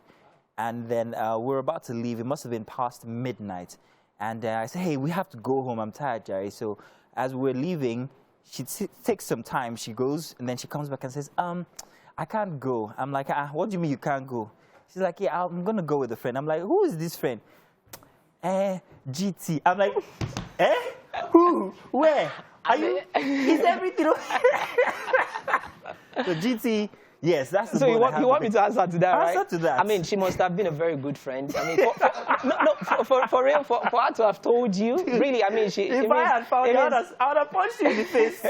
and then we were about to leave. It must have been past midnight, and I said, hey, we have to go home. I'm tired, Jerry. So as we're leaving, she takes some time. She goes, and then she comes back and says, I can't go. I'm like, what do you mean you can't go? She's like, yeah, I'm going to go with a friend. I'm like, who is this friend? GT. I'm like, Who? Where? Are you? Is everything okay? So GT, yes, that's the So you want me to answer to that, right? Answer to that. I mean, she must have been a very good friend. I mean, for real, for her to have told you, really, I mean, If I had found out, I would have punched you in the face.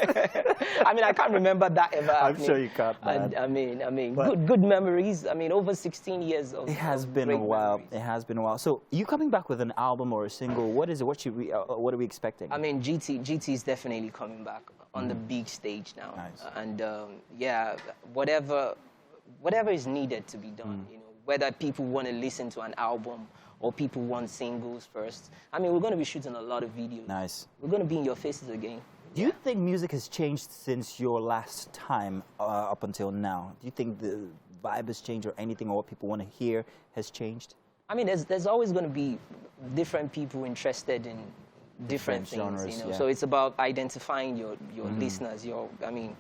I mean, I can't remember that ever happening. I'm sure you can't, man. And, I mean, good memories. I mean, over 16 years of It has been a while. Memories. It has been a while. So, you coming back with an album or a single? What is it? What are we expecting? I mean, GT is definitely coming back on the big stage now. Nice. And yeah, whatever is needed to be done, whether people want to listen to an album or people want singles first. I mean, we're going to be shooting a lot of videos. Nice. We're going to be in your faces again. Do you think music has changed since your last time up until now? Do you think the vibe has changed or anything, or what people want to hear has changed? I mean, there's always going to be different people interested in different things, genres, you know. yeah. So it's about identifying your listeners. I mean,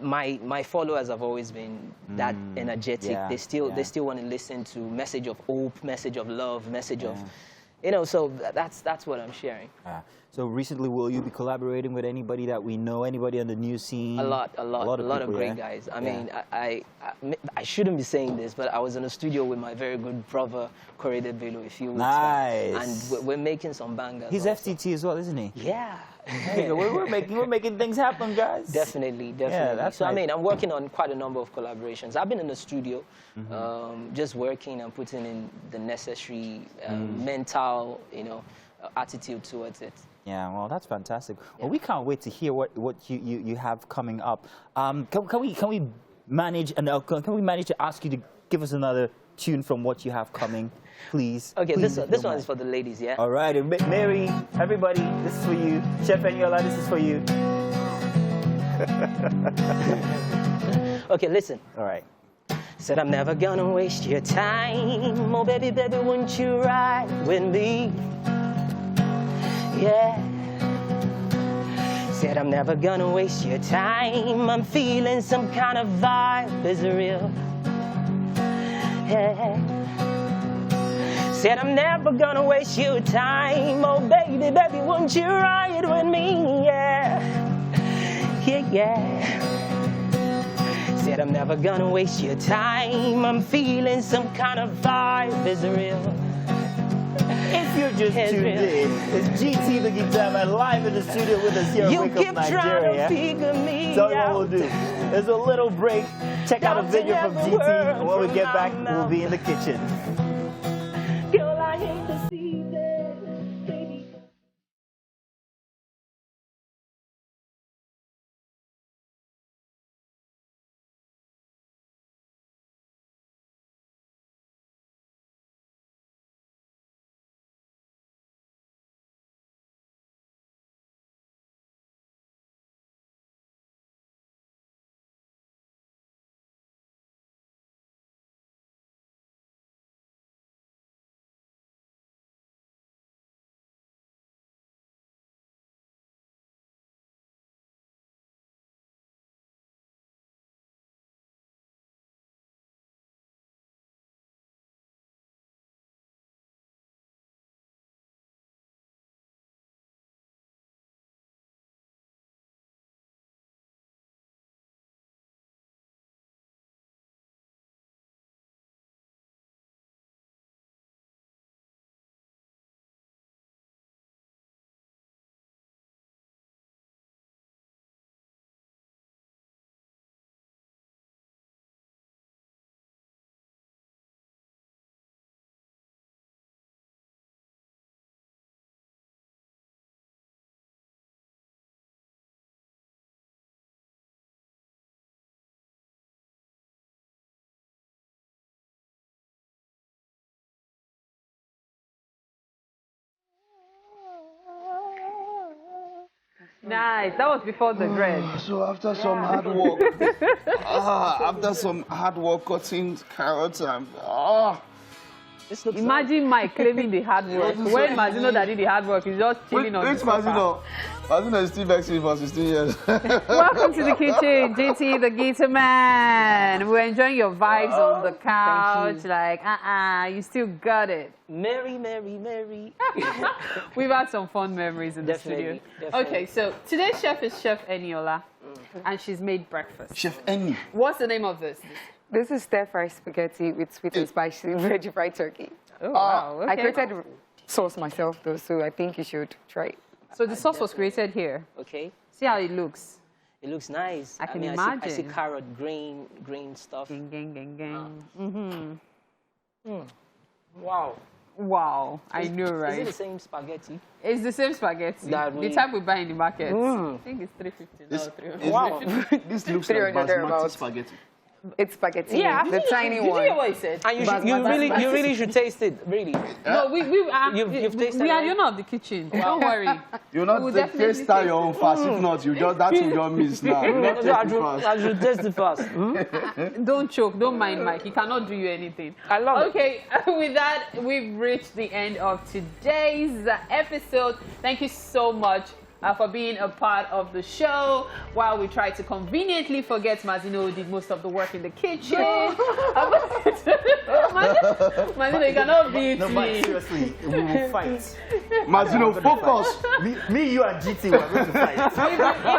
my followers have always been that energetic. Yeah, they still want to listen to message of hope, message of love, message of, you know. So that's what I'm sharing. So recently, will you be collaborating with anybody that we know? Anybody on the new scene? A lot of great guys. I mean, I shouldn't be saying this, but I was in a studio with my very good brother, Gtdaguitarman, a few weeks back, and we're making some bangers. He's also. FTT as well, isn't he? Yeah. Hey, we're making things happen, guys. Definitely. Yeah, that's so nice. I mean, I'm working on quite a number of collaborations. I've been in the studio, just working and putting in the necessary mental, you know, attitude towards it. Yeah, well, that's fantastic. Well, we can't wait to hear what you have coming up. Can we manage to ask you to give us another tune from what you have coming, please? Okay, please, this one is for the ladies, yeah? All right, Mary, everybody, this is for you. Chef Eniola, this is for you. Okay, listen. All right. Said I'm never gonna waste your time. Oh, baby, won't you ride with me? Yeah. Said I'm never gonna waste your time. I'm feeling some kind of vibe is real. Yeah. Said I'm never gonna waste your time. Oh baby, won't you ride with me? Yeah. Yeah. Said I'm never gonna waste your time. I'm feeling some kind of vibe is real. If you're just tuned in, it's GT the Guitarman live in the studio with us here at Wake Up Nigeria. So what we'll do is a little break, check out a video from GT, and when we get back, we'll be in the kitchen. Girl, I hate to see that, baby. Nice. That was before the bread. So after some hard work, cutting carrots and Imagine Mike claiming the hard work. When Mazino that did the hard work, he's just chilling on the sofa. Mazino is still vexing for 16 years. Welcome to the kitchen, GT the Guitarman. We're enjoying your vibes on the couch. Like, you still got it. Mary. We've had some fun memories in the studio. Definitely. Okay, so today's chef is Chef Eniola, and she's made breakfast. Chef Eni. What's the name of this? This is stir-fried spaghetti with sweet and spicy veggie fried turkey. Oh, wow. Okay. I created sauce myself, though, so I think you should try it. So the sauce was created here. Okay. See how it looks. It looks nice. I can mean, imagine. I see carrot, green stuff. Gang. Wow. Wow, I know, right? Is it the same spaghetti? It's the same spaghetti. The type we buy in the market. I think it's $350 now. Wow. This looks like basmati spaghetti. It's spaghetti. Yeah, the tiny did you one. hear what he said? And you really should taste it, really. No, You've tasted it. you're not the kitchen. Don't worry. You're not We'll the definitely taste style your own fast. If not, you just that will just miss now. You not taste it fast. I should taste it first. Don't choke. Don't mind Mike. He cannot do you anything. I love it. Okay, with that, we've reached the end of today's episode. Thank you so much for being a part of the show while we try to conveniently forget Mazino, who did most of the work in the kitchen. Mazino, you cannot beat No, me. Mike, seriously, we will fight. Mazino, focus. Me, you, and GT, we're going to fight.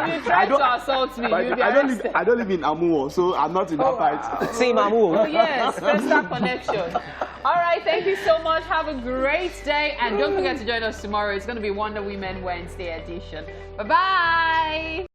If you try to assault me, you'll be arrested. I don't live in Amuwo, so I'm not in that fight. See, Mamu. Oh, yes, Festa connection. All right, thank you so much. Have a great day. And don't forget to join us tomorrow. It's going to be Wonder Women Wednesday edition. Bye-bye.